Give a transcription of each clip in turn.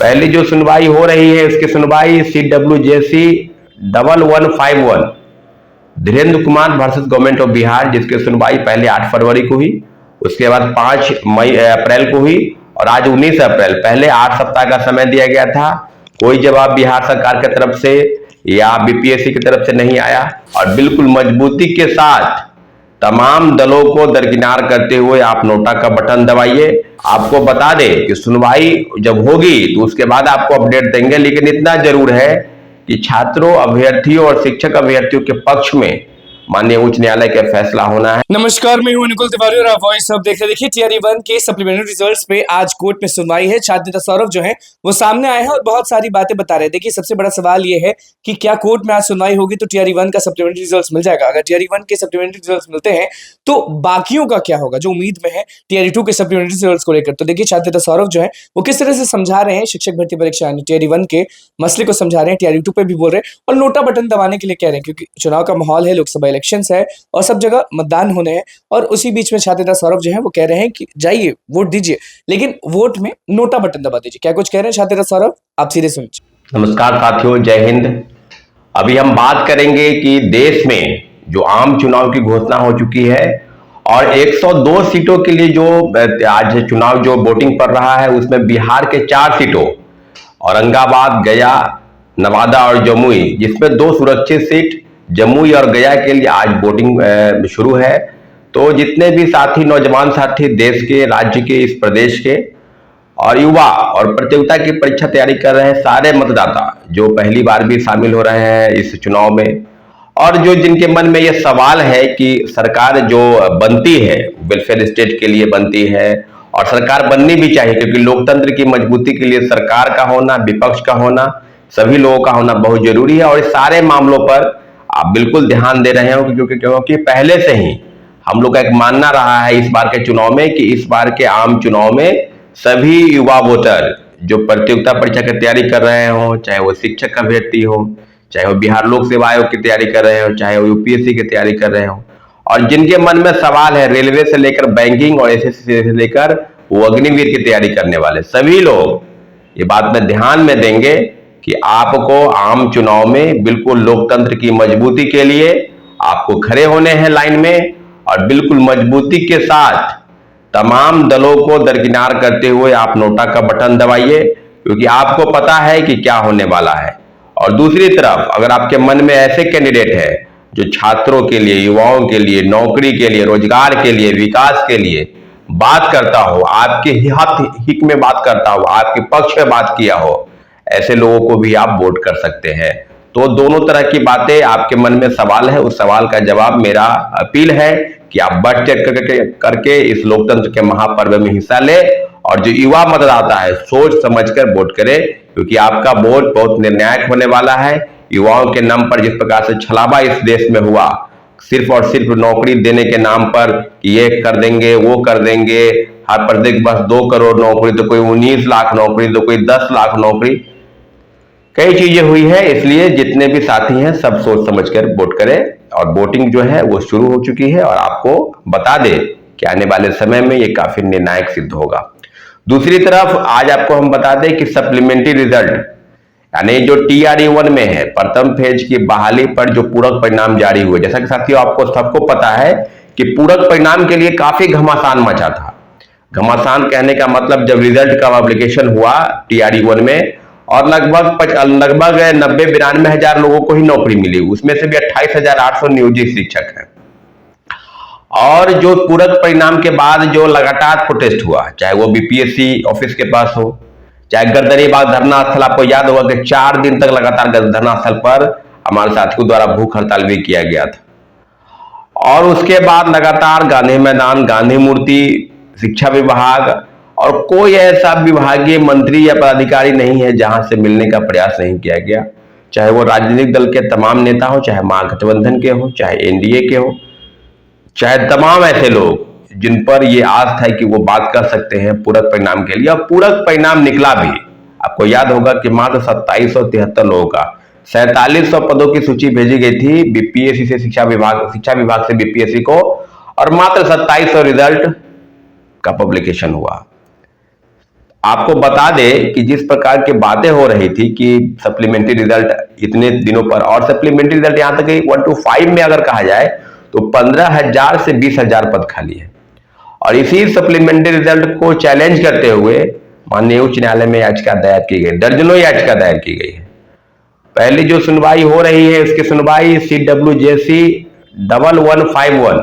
पहली जो सुनवाई हो रही है उसकी सुनवाई CWJC 1151 Dhirendra Kumar versus government of Bihar, जिसकी सुनवाई पहले 8 फरवरी को हुई, उसके बाद 5 अप्रैल को हुई और आज 19 अप्रैल। पहले 8 सप्ताह का समय दिया गया था, कोई जवाब बिहार सरकार की तरफ से या BPSC की तरफ से नहीं आया और बिल्कुल मजबूती के साथ तमाम दलों को दरकिनार करते हुए आप नोटा का बटन दबाइए। आपको बता दें कि सुनवाई जब होगी तो उसके बाद आपको अपडेट देंगे, लेकिन इतना जरूर है कि छात्रों, अभ्यर्थियों और शिक्षक अभ्यर्थियों के पक्ष में माननीय उच्च न्यायालय का फैसला होना है। नमस्कार, मैं हूं अनुकुल तिवारी और आप वॉइस ऑफ देख रहे। देखिए, TRE 1 के सप्लीमेंट्री रिजल्ट्स पे आज कोर्ट में सुनवाई है। छात्र नेता सौरभ जो है वो सामने आए हैं और बहुत सारी बातें बता रहे हैं। देखिए, सबसे बड़ा सवाल ये है कि क्या कोर्ट में आज सुनवाई होगी तो TRE 1 का सप्लीमेंट्री रिजल्ट्स मिल जाएगा। अगर TRE 1 के सप्लीमेंट्री रिजल्ट्स मिलते हैं तो बाकियों का क्या होगा जो उम्मीद में है TRE 2 के सप्लीमेंट्री रिजल्ट्स को लेकर। तो देखिए, छात्र नेता सौरभ जो है वो किस तरह से समझा रहे हैं शिक्षक भर्ती परीक्षा यानी TRE 1 के मसले को समझा रहे हैं, TRE 2 पे भी बोल रहे हैं और नोटा बटन दबाने के लिए कह रहे हैं, क्योंकि चुनाव का माहौल है, लोकसभा इलेक्शन है और सब जगह मतदान होने हैं। और उसी बीच में छात्र नेता सौरभ जो है वो कह रहे हैं कि जाइए वोट दीजिए, लेकिन वोट में नोटा बटन दबा दीजिए। क्या कुछ कह रहे हैं छात्र नेता सौरभ, आप सीधे सुनिए। नमस्कार साथियों, जय हिंद। अभी हम बात करेंगे कि देश में जो आम चुनाव की घोषणा हो चुकी है और 102 सीटों के लिए जो आज चुनाव जो वोटिंग पड़ रहा है उसमें बिहार के 4 सीटों औरंगाबाद, गया, नवादा और जमुई, जिसमें 2 सुरक्षित सीट जमुई और गया के लिए आज वोटिंग शुरू है। तो जितने भी साथी, नौजवान साथी देश के, राज्य के, इस प्रदेश के और युवा और प्रतियोगिता की परीक्षा तैयारी कर रहे हैं, सारे मतदाता जो पहली बार भी शामिल हो रहे हैं इस चुनाव में, और जो जिनके मन में ये सवाल है कि सरकार जो बनती है वेलफेयर स्टेट के लिए बनती है और सरकार बननी भी चाहिए, क्योंकि लोकतंत्र की मजबूती के लिए सरकार का होना, विपक्ष का होना, सभी लोगों का होना बहुत जरूरी है। और इस सारे मामलों पर आप बिल्कुल ध्यान दे रहे हो, क्योंकि पहले से ही हम लोग का एक मानना रहा है इस बार के चुनाव में कि इस बार के आम चुनाव में सभी युवा वोटर जो प्रतियोगिता परीक्षा की तैयारी कर रहे हो, चाहे वो शिक्षक अभ्यर्थी हो, चाहे वो बिहार लोक सेवा आयोग की तैयारी कर रहे हो, चाहे वो UPSC की तैयारी कर रहे हो, और जिनके मन में सवाल है रेलवे से लेकर बैंकिंग और SSC से लेकर वो अग्निवीर की तैयारी करने वाले सभी लोग ये बात में ध्यान में देंगे कि आपको आम चुनाव में बिल्कुल लोकतंत्र की मजबूती के लिए आपको खड़े होने हैं लाइन में और बिल्कुल मजबूती के साथ तमाम दलों को दरकिनार करते हुए आप नोटा का बटन दबाइए, क्योंकि आपको पता है कि क्या होने वाला है। और दूसरी तरफ अगर आपके मन में ऐसे कैंडिडेट है जो छात्रों के लिए, युवाओं के लिए, नौकरी के लिए, रोजगार के लिए, विकास के लिए बात करता हो, आपके हित में बात करता हो, आपके पक्ष में बात किया हो, ऐसे लोगों को भी आप वोट कर सकते हैं। तो दोनों तरह की बातें आपके मन में सवाल है, उस सवाल का जवाब मेरा अपील है कि आप बढ़ चढ़ करके इस लोकतंत्र के महापर्व में हिस्सा ले और जो युवा मतदाता है सोच समझकर वोट करे, क्योंकि आपका वोट बहुत निर्णायक होने वाला है। युवाओं के नाम पर जिस प्रकार से छलावा इस देश में हुआ, सिर्फ और सिर्फ नौकरी देने के नाम पर कि ये कर देंगे, वो कर देंगे, हर प्रत्येक बस 2 करोड़ नौकरी, तो कोई 19 लाख नौकरी, तो कोई 10 लाख नौकरी, कई चीजें हुई है। इसलिए जितने भी साथी हैं सब सोच समझकर वोट करें और वोटिंग जो है वो शुरू हो चुकी है और आपको बता दे कि आने वाले समय में ये काफी निर्णायक सिद्ध होगा। दूसरी तरफ आज आपको हम बता दें कि सप्लीमेंट्री रिजल्ट यानी जो TRE 1 में है, प्रथम फेज की बहाली पर जो पूरक परिणाम जारी हुए, जैसा कि साथियों आपको सबको पता है कि पूरक परिणाम के लिए काफी घमासान मचा था। घमासान कहने का मतलब जब रिजल्ट का पब्लिकेशन हुआ TRE 1 में और लगभग 90-92 हजार लोगों को ही नौकरी मिली, उसमें से भी 28,800 नियोजित शिक्षक हैं। और जो पूरक परिणाम के बाद जो लगातार प्रोटेस्ट हुआ, चाहे वो BPSC ऑफिस के पास हो, चाहे गर्दनीबाग धरना स्थल, आपको याद होगा कि 4 दिन तक लगातार धरना स्थल पर हमारे साथियों द्वारा भूख हड़ताल भी किया गया था। और उसके बाद लगातार गांधी मैदान, गांधी मूर्ति, शिक्षा विभाग और कोई ऐसा विभागीय मंत्री या पदाधिकारी नहीं है जहां से मिलने का प्रयास नहीं किया गया, चाहे वो राजनीतिक दल के तमाम नेता हो, चाहे महागठबंधन के हो, चाहे NDA के हो, चाहे तमाम ऐसे लोग जिन पर ये आस्था है कि वो बात कर सकते हैं पूरक परिणाम के लिए। और पूरक परिणाम निकला भी, आपको याद होगा कि मात्र 2773 लोगों का 4700 पदों की सूची भेजी गई थी BPSC से शिक्षा विभाग से BPSC को, और मात्र 2700 रिजल्ट का पब्लिकेशन हुआ। आपको बता दें कि जिस प्रकार की बातें हो रही थी कि सप्लीमेंट्री रिजल्ट इतने दिनों पर, और सप्लीमेंट्री रिजल्ट यहां तक 1 to 5 में अगर कहा जाए तो 15,000 से 20,000 पद खाली है। और इसी सप्लीमेंट्री रिजल्ट को चैलेंज करते हुए माननीय उच्च न्यायालय में याचिका दायर की गई, दर्जनों याचिका दायर की गई है। पहली जो सुनवाई हो रही है उसकी सुनवाई CWJC 1151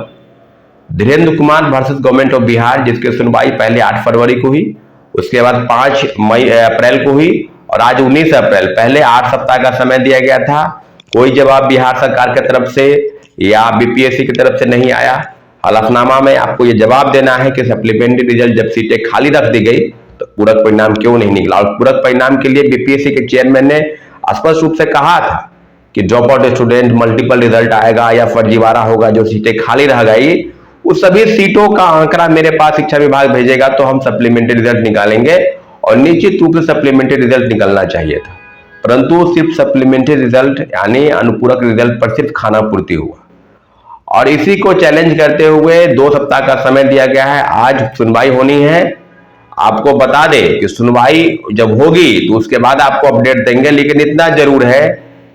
Dhirendra Kumar versus government of Bihar, जिसकी सुनवाई पहले 8 फरवरी को हुई, उसके बाद 5 अप्रैल को हुई और आज 19 अप्रैल। पहले 8 सप्ताह का समय दिया गया था, कोई जवाब बिहार सरकार की तरफ से या BPSC की तरफ से नहीं आया। हलफनामा में आपको ये जवाब देना है कि सप्लीमेंट्री रिजल्ट जब सीटें खाली रख दी गई तो पूरक परिणाम क्यों नहीं निकला। और पूरक परिणाम के लिए BPSC के चेयरमैन ने स्पष्ट रूप से कहा था कि drop out student, multiple result आएगा या फर्जीवाड़ा होगा, जो सीटें खाली रह गई उस सभी सीटों का आंकड़ा मेरे पास शिक्षा विभाग भेजेगा तो हम सप्लीमेंट्री रिजल्ट निकालेंगे। और निश्चित रूप से सप्लीमेंट्री रिजल्ट निकलना चाहिए था, परंतु सिर्फ सप्लीमेंट्री रिजल्ट यानी अनुपूरक रिजल्ट पर सिर्फ खाना पूर्ति हुआ। और इसी को चैलेंज करते हुए 2 सप्ताह का समय दिया गया है। आज सुनवाई होनी है। आपको बता दें कि सुनवाई जब होगी तो उसके बाद आपको अपडेट देंगे, लेकिन इतना जरूर है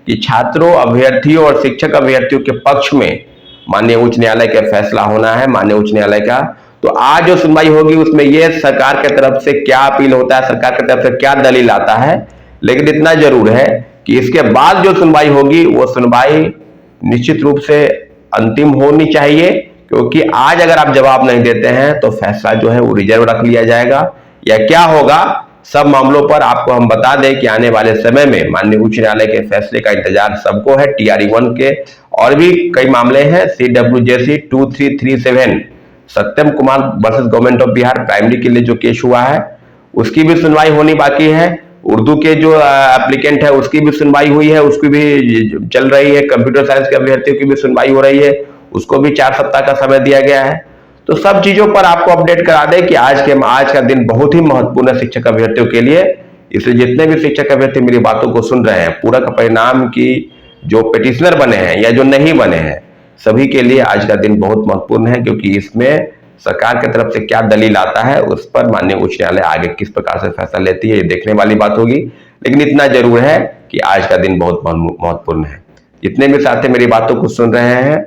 कि छात्रों, अभ्यर्थियों और शिक्षक अभ्यर्थियों के पक्ष में माननीय उच्च न्यायालय का फैसला होना है, माननीय उच्च न्यायालय का। तो आज जो सुनवाई होगी उसमें यह सरकार की तरफ से क्या अपील होता है, सरकार की तरफ से क्या दलील आता है, लेकिन इतना जरूर है कि इसके बाद जो सुनवाई होगी वो सुनवाई निश्चित रूप से अंतिम होनी चाहिए, क्योंकि आज अगर आप जवाब नहीं देते हैं तो फैसला जो है वो रिजर्व रख लिया जाएगा या क्या होगा। सब मामलों पर आपको हम बता दें कि आने वाले समय में माननीय उच्च न्यायालय के फैसले का इंतजार सबको है। TRE-1 के और भी कई मामले हैं, CWJC 2337 Satyam Kumar versus government of Bihar primary के लिए जो केस हुआ है उसकी भी सुनवाई होनी बाकी है। उर्दू के जो एप्लीकेंट है उसकी भी सुनवाई हुई है, उसकी भी चल रही है। कंप्यूटर साइंस के अभ्यर्थियों की भी सुनवाई हो रही है, उसको भी 4 सप्ताह का समय दिया गया है। तो सब चीजों पर आपको अपडेट करा दें कि आज का दिन बहुत ही महत्वपूर्ण है शिक्षक अभ्यर्थियों के लिए। इसलिए जितने भी शिक्षक अभ्यर्थी मेरी बातों को सुन रहे हैं, पूरक परिणाम की जो पिटिशनर बने हैं या जो नहीं बने हैं, सभी के लिए आज का दिन बहुत महत्वपूर्ण है, क्योंकि इसमें सरकार की तरफ से क्या दलील आता है उस पर माननीय उच्च न्यायालय आगे किस प्रकार से फैसला लेती है ये देखने वाली बात होगी। लेकिन इतना जरूर है कि आज का दिन बहुत महत्वपूर्ण है। जितने भी साथी मेरी बातों को सुन रहे हैं,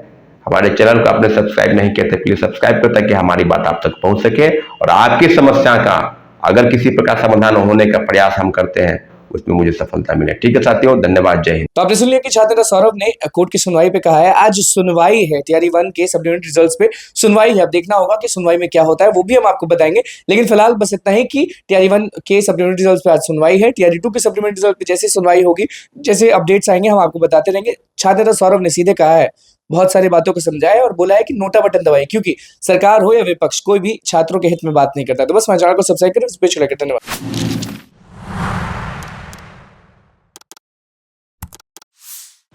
हमारे चैनल को आपने सब्सक्राइब नहीं किया तो प्लीज सब्सक्राइब करें ताकि हमारी बात आप तक पहुंच सके और आपकी समस्या का अगर किसी प्रकार समाधान होने का प्रयास हम करते हैं उसमें मुझे सफलता मिले। ठीक है साथियों, धन्यवाद, जय हिंद। तो आपने सुन लिया कि छात्र सौरभ ने कोर्ट की सुनवाई पे कहा है आज सुनवाई है, TRE-1 के सप्लीमेंट्री रिजल्ट्स पे सुनवाई है। अब देखना होगा कि सुनवाई में क्या होता है, वो भी हम आपको बताएंगे। लेकिन फिलहाल बस इतना ही कि TRE-1 के सप्लीमेंट्री रिजल्ट्स पे आज सुनवाई है। TRE-2 के सप्लीमेंट्री रिजल्ट पे जैसे सुनवाई होगी, जैसे अपडेट्स आएंगे हम आपको बताते रहेंगे। छात्र सौरभ ने सीधे कहा है, बहुत सारी बातों को समझाया और बोला है कि नोटा बटन दबाएं, क्योंकि सरकार हो या विपक्ष कोई भी छात्रों के हित में बात नहीं करता। तो बस हमारे चैनल को सब्सक्राइब करें, धन्यवाद।